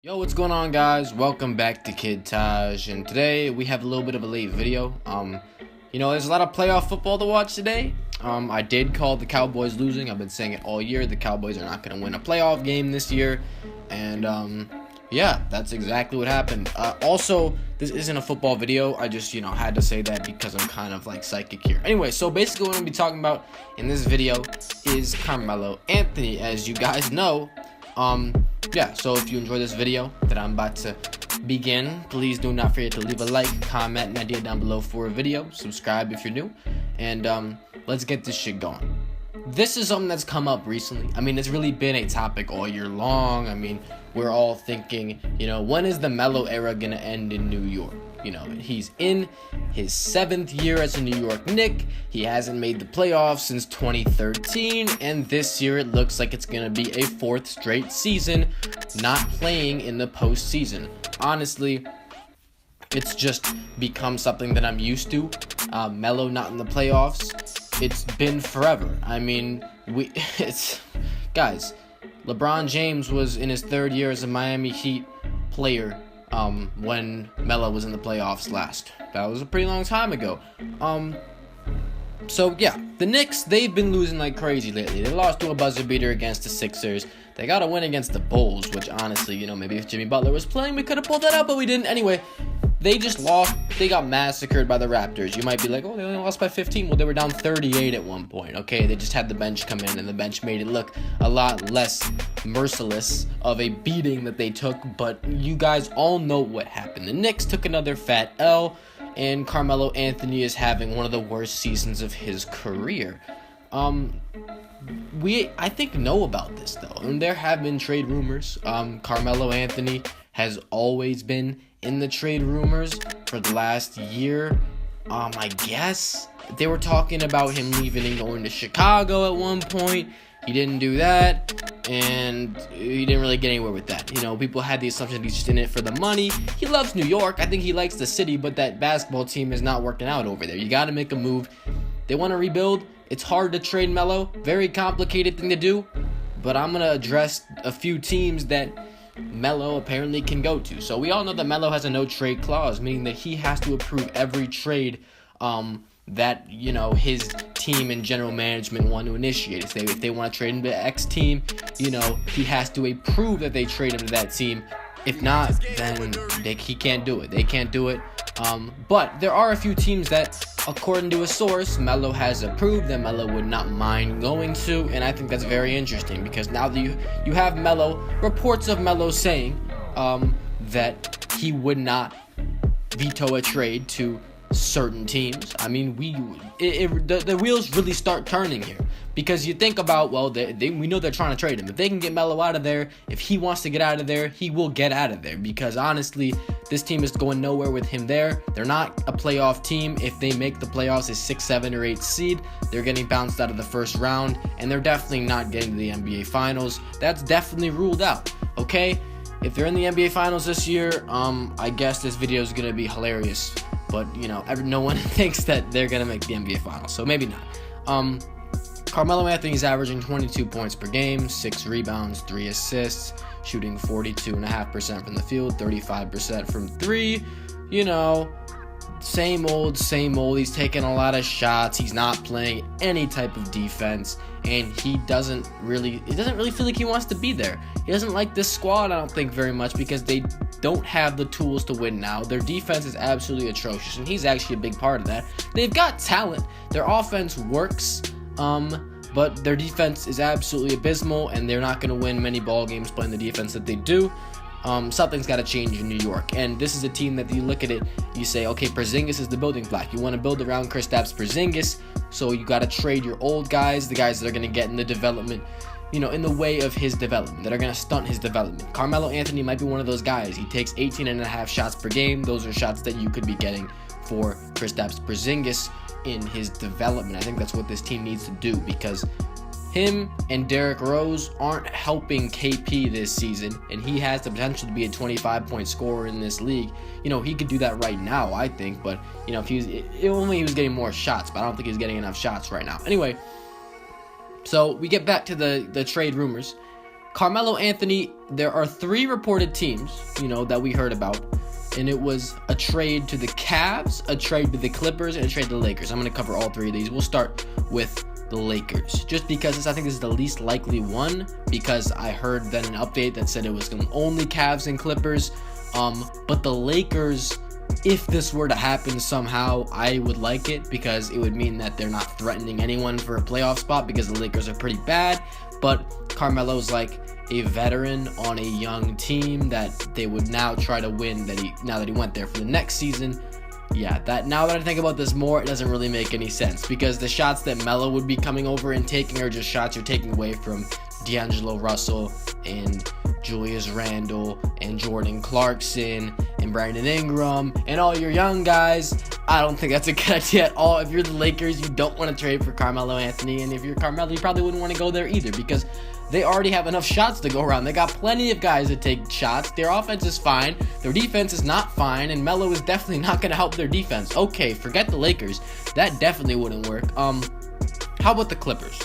Yo, what's going on, guys? Welcome back to Kid Taj, and today we have a little bit of a late video. There's a lot of playoff football to watch today. I did call the Cowboys losing. I've been saying it all year. The Cowboys are not going to win a playoff game this year, and yeah, that's exactly what happened. Also, this isn't a football video. I just, had to say that because I'm kind of like psychic here. Anyway, so basically what I'm going to be talking about in this video is Carmelo Anthony. As you guys know, so if you enjoy this video that I'm about to begin, please do not forget to leave a like, comment, an idea down below for a video, subscribe if you're new, and let's get this shit going. This is something that's come up recently. I mean, it's really been a topic all year long. I mean, we're all thinking, when is the Melo era gonna end in New York? He's in his 7th year as a New York Knick. He hasn't made the playoffs since 2013, and this year it looks like it's gonna be a 4th straight season not playing in the postseason. Honestly, it's just become something that I'm used to. Melo not in the playoffs. It's been forever. I mean, guys, LeBron James was in his 3rd year as a Miami Heat player when Melo was in the playoffs last. That was a pretty long time ago. So yeah, the Knicks, they've been losing like crazy lately. They lost to a buzzer beater against the Sixers. They got a win against the Bulls, which honestly, maybe if Jimmy Butler was playing, we could have pulled that out, but we didn't. Anyway, they just lost. They got massacred by the Raptors. You might be like, oh, they only lost by 15. Well, they were down 38 at one point, okay? They just had the bench come in, and the bench made it look a lot less merciless of a beating that they took, but you guys all know what happened. The Knicks took another fat L, and Carmelo Anthony is having one of the worst seasons of his career. We, I think, know about this, though, and there have been trade rumors. Carmelo Anthony has always been in the trade rumors for the last year. I guess they were talking about him leaving and going to Chicago at one point. He didn't do that, and he didn't really get anywhere with that. People had the assumption he's just in it for the money. He loves New York. I think he likes the city, but that basketball team is not working out over there. You got to make a move. They want to rebuild. It's hard to trade Melo. Very complicated thing to do, but I'm going to address a few teams that Melo apparently can go to. So we all know that Melo has a no trade clause, meaning that he has to approve every trade that his team and general management want to initiate. If they want to trade him to X team, he has to approve that they trade him to that team. If not, then he can't do it. They can't do it. But there are a few teams that, according to a source, Melo has approved that Melo would not mind going to, and I think that's very interesting because now that you have Melo, reports of Melo saying that he would not veto a trade to certain teams. I mean, the wheels really start turning here because you think about, well, we know they're trying to trade him. If they can get Melo out of there, if he wants to get out of there, he will get out of there because honestly, this team is going nowhere with him there. They're not a playoff team. If they make the playoffs as 6, 7, or 8 seed, they're getting bounced out of the first round, and they're definitely not getting to the NBA Finals. That's definitely ruled out, okay? If they're in the NBA Finals this year, I guess this video is going to be hilarious. But, no one thinks that they're going to make the NBA Finals, so maybe not. Carmelo Anthony's averaging 22 points per game, 6 rebounds, 3 assists, shooting 42.5% from the field, 35% from 3. Same old. He's taking a lot of shots. He's not playing any type of defense, and he doesn't really feel like he wants to be there. He doesn't like this squad, I don't think, very much because they don't have the tools to win now. Their defense is absolutely atrocious, and he's actually a big part of that. They've got talent. Their offense works, but their defense is absolutely abysmal, and they're not going to win many ball games playing the defense that they do. Something's got to change in New York, and this is a team that you look at it, you say, okay, Porzingis is the building block. You want to build around Kristaps Porzingis, so you got to trade your old guys, the guys that are going to get in the development, in the way of his development, that are going to stunt his development. Carmelo Anthony might be one of those guys. He takes 18.5 shots per game. Those are shots that you could be getting for Kristaps Porzingis in his development. I think that's what this team needs to do because him and Derrick Rose aren't helping KP this season, and he has the potential to be a 25-point scorer in this league. He could do that right now, I think, but, if he was getting more shots, but I don't think he's getting enough shots right now. Anyway, so we get back to the trade rumors. Carmelo Anthony, there are 3 reported teams, that we heard about. And it was a trade to the Cavs, a trade to the Clippers, and a trade to the Lakers. I'm going to cover all 3 of these. We'll start with the Lakers, just because I think this is the least likely one, because I heard then an update that said it was only Cavs and Clippers. But the Lakers, if this were to happen somehow, I would like it, because it would mean that they're not threatening anyone for a playoff spot, because the Lakers are pretty bad. But Carmelo's like a veteran on a young team that they would now try to win, now that he went there for the next season. Yeah, now that I think about this more, it doesn't really make any sense, because the shots that Melo would be coming over and taking are just shots you're taking away from D'Angelo Russell and Julius Randle and Jordan Clarkson and Brandon Ingram and all your young guys. I don't think that's a good idea at all. If you're the Lakers, you don't want to trade for Carmelo Anthony, and if you're Carmelo, you probably wouldn't want to go there either, because they already have enough shots to go around. They got plenty of guys that take shots. Their offense is fine. Their defense is not fine, and Melo is definitely not going to help their defense. Okay, forget the Lakers. That definitely wouldn't work. How about the Clippers?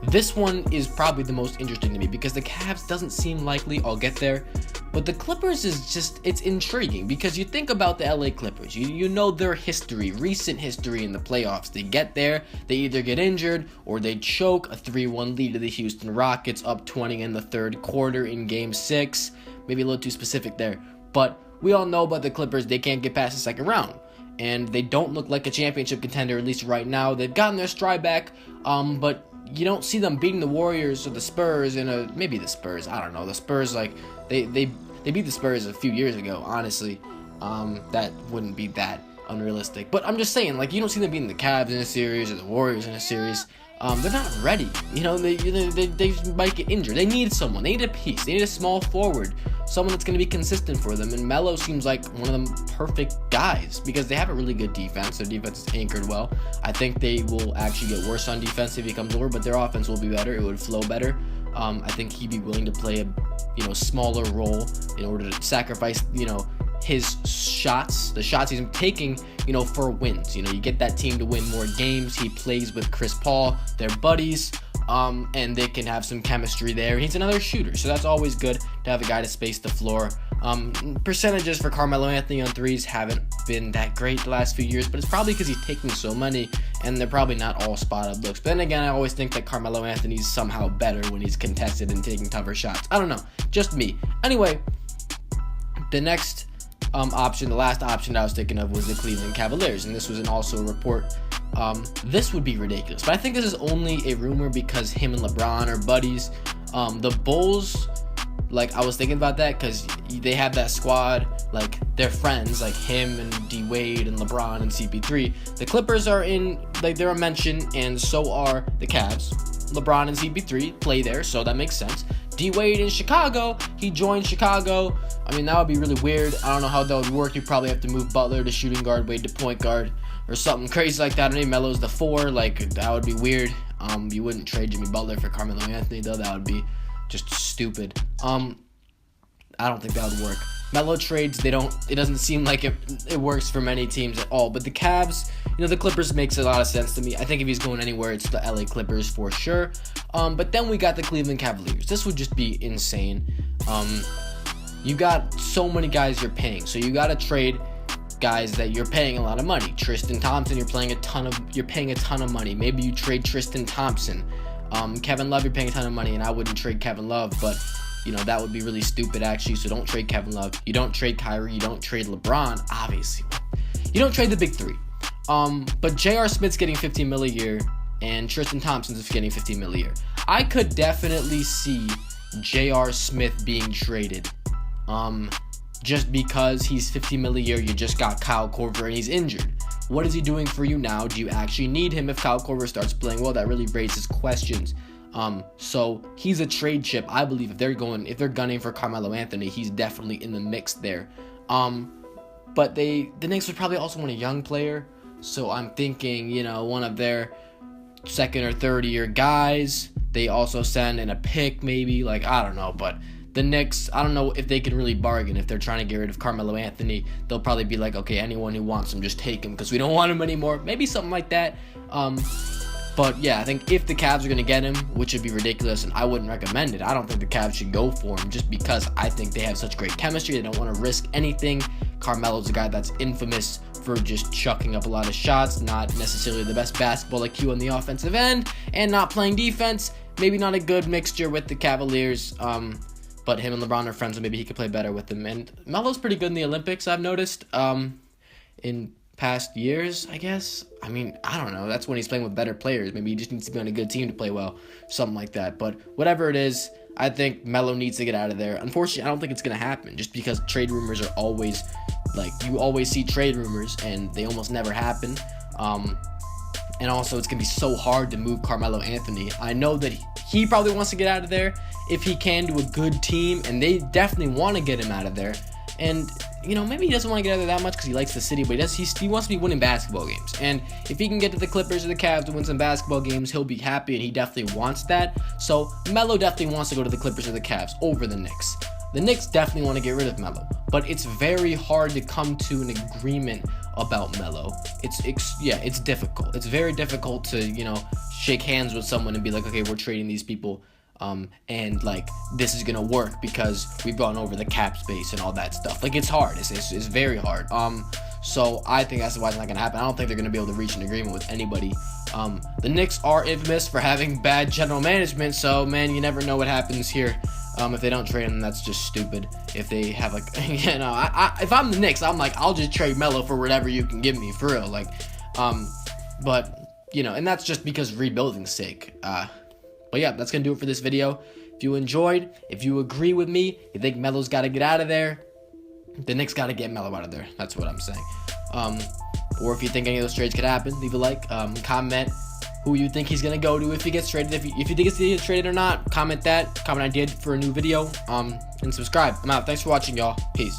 This one is probably the most interesting to me, because the Cavs doesn't seem likely. I'll get there. But the Clippers is just, it's intriguing, because you think about the LA Clippers. You know their history, recent history in the playoffs. They get there, they either get injured, or they choke a 3-1 lead to the Houston Rockets, up 20 in the third quarter in Game 6. Maybe a little too specific there. But we all know about the Clippers. They can't get past the second round. And they don't look like a championship contender, at least right now. They've gotten their stride back, but you don't see them beating the Warriors or the Spurs maybe the Spurs. I don't know. The Spurs, they beat the Spurs a few years ago, honestly. That wouldn't be that unrealistic. But I'm just saying, you don't see them beating the Cavs in a series or the Warriors in a series. They're not ready. They might get injured. They need someone. They need a piece. They need a small forward. Someone that's going to be consistent for them. And Melo seems like one of them perfect guys, because they have a really good defense. Their defense is anchored well. I think they will actually get worse on defense if he comes over, but their offense will be better. It would flow better. I think he'd be willing to play a smaller role in order to sacrifice his shots, the shots he's taking, for wins. You get that team to win more games. He plays with Chris Paul, they're buddies, and they can have some chemistry there. He's another shooter, so that's always good to have a guy to space the floor. Percentages for Carmelo Anthony on threes haven't been that great the last few years, but it's probably because he's taking so many, and they're probably not all spot-up looks. But then again, I always think that Carmelo Anthony's somehow better when he's contested and taking tougher shots. I don't know, just me. Anyway, the next option, the last option I was thinking of was the Cleveland Cavaliers, and this was also a report. This would be ridiculous, but I think this is only a rumor because him and LeBron are buddies. The Bulls, I was thinking about that because they have that squad, they're friends, him and D Wade and LeBron and CP3. The Clippers are in, they're a mention, and so are the Cavs. LeBron and CP3 play there, so that makes sense. D Wade in Chicago, he joined Chicago. I mean, that would be really weird. I don't know how that would work. You probably have to move Butler to shooting guard, Wade to point guard, or something crazy like that. I mean, Melo's the 4, that would be weird. You wouldn't trade Jimmy Butler for Carmelo Anthony, though. That would be just stupid. I don't think that would work. Melo trades, it doesn't seem like it works for many teams at all. But the Cavs, the Clippers makes a lot of sense to me. I think if he's going anywhere, it's the LA Clippers for sure. But then we got the Cleveland Cavaliers. This would just be insane. You got so many guys you're paying, so you got to trade guys that you're paying a lot of money. Tristan Thompson, you're paying a ton of money. Maybe you trade Tristan Thompson. Kevin Love, you're paying a ton of money, and I wouldn't trade Kevin Love, but that would be really stupid actually. So don't trade Kevin Love. You don't trade Kyrie. You don't trade LeBron, obviously. You don't trade the big 3. But J.R. Smith's getting $15 million a year, and Tristan Thompson's getting $15 million a year. I could definitely see J.R. Smith being traded. Just because he's $50 million a year, you just got Kyle Korver and he's injured. What is he doing for you now? Do you actually need him if Kyle Korver starts playing well? That really raises questions. So he's a trade chip. I believe if they're gunning for Carmelo Anthony, he's definitely in the mix there. But the Knicks would probably also want a young player. So I'm thinking, one of their second or third year guys. They also send in a pick, maybe. I don't know, but the Knicks, I don't know if they can really bargain. If they're trying to get rid of Carmelo Anthony, they'll probably be like, okay, anyone who wants him, just take him because we don't want him anymore. Maybe something like that. But yeah, I think if the Cavs are going to get him, which would be ridiculous and I wouldn't recommend it, I don't think the Cavs should go for him just because I think they have such great chemistry. They don't want to risk anything. Carmelo's a guy that's infamous for just chucking up a lot of shots, not necessarily the best basketball IQ on the offensive end, and not playing defense. Maybe not a good mixture with the Cavaliers, but him and LeBron are friends, so maybe he could play better with them. And Melo's pretty good in the Olympics, I've noticed, in past years, I guess. I mean, I don't know. That's when he's playing with better players. Maybe he just needs to be on a good team to play well, something like that. But whatever it is, I think Melo needs to get out of there. Unfortunately, I don't think it's going to happen just because trade rumors are always, like, you always see trade rumors and they almost never happen. And also, it's going to be so hard to move Carmelo Anthony. I know that he probably wants to get out of there if he can to a good team, and they definitely want to get him out of there. And, you know, maybe he doesn't want to get out of there that much because he likes the city, but he wants to be winning basketball games. And if he can get to the Clippers or the Cavs to win some basketball games, he'll be happy, and he definitely wants that. So Melo definitely wants to go to the Clippers or the Cavs over the Knicks. The Knicks definitely want to get rid of Melo, but it's very hard to come to an agreement about Melo. It's difficult. It's very difficult to, you know, shake hands with someone and be like, okay, we're trading these people. And like this is gonna work because we've gone over the cap space and all that stuff. Like it's hard. It's very hard. So I think that's why it's not gonna happen. I don't think they're gonna be able to reach an agreement with anybody. The Knicks are infamous for having bad general management. So man, you never know what happens here. If they don't trade him, that's just stupid. If they have like, you know, if I'm the Knicks, I'm like, I'll just trade Melo for whatever you can give me for real. Like, but you know, and that's just because of rebuilding's sake. But yeah, that's going to do it for this video. If you enjoyed, if you agree with me, you think Melo's got to get out of there, the Knicks got to get Melo out of there. That's what I'm saying. Or if you think any of those trades could happen, leave a like, comment who you think he's going to go to if he gets traded. If you think he's going to get traded or not, comment that. Comment idea for a new video, and subscribe. I'm out. Thanks for watching, y'all. Peace.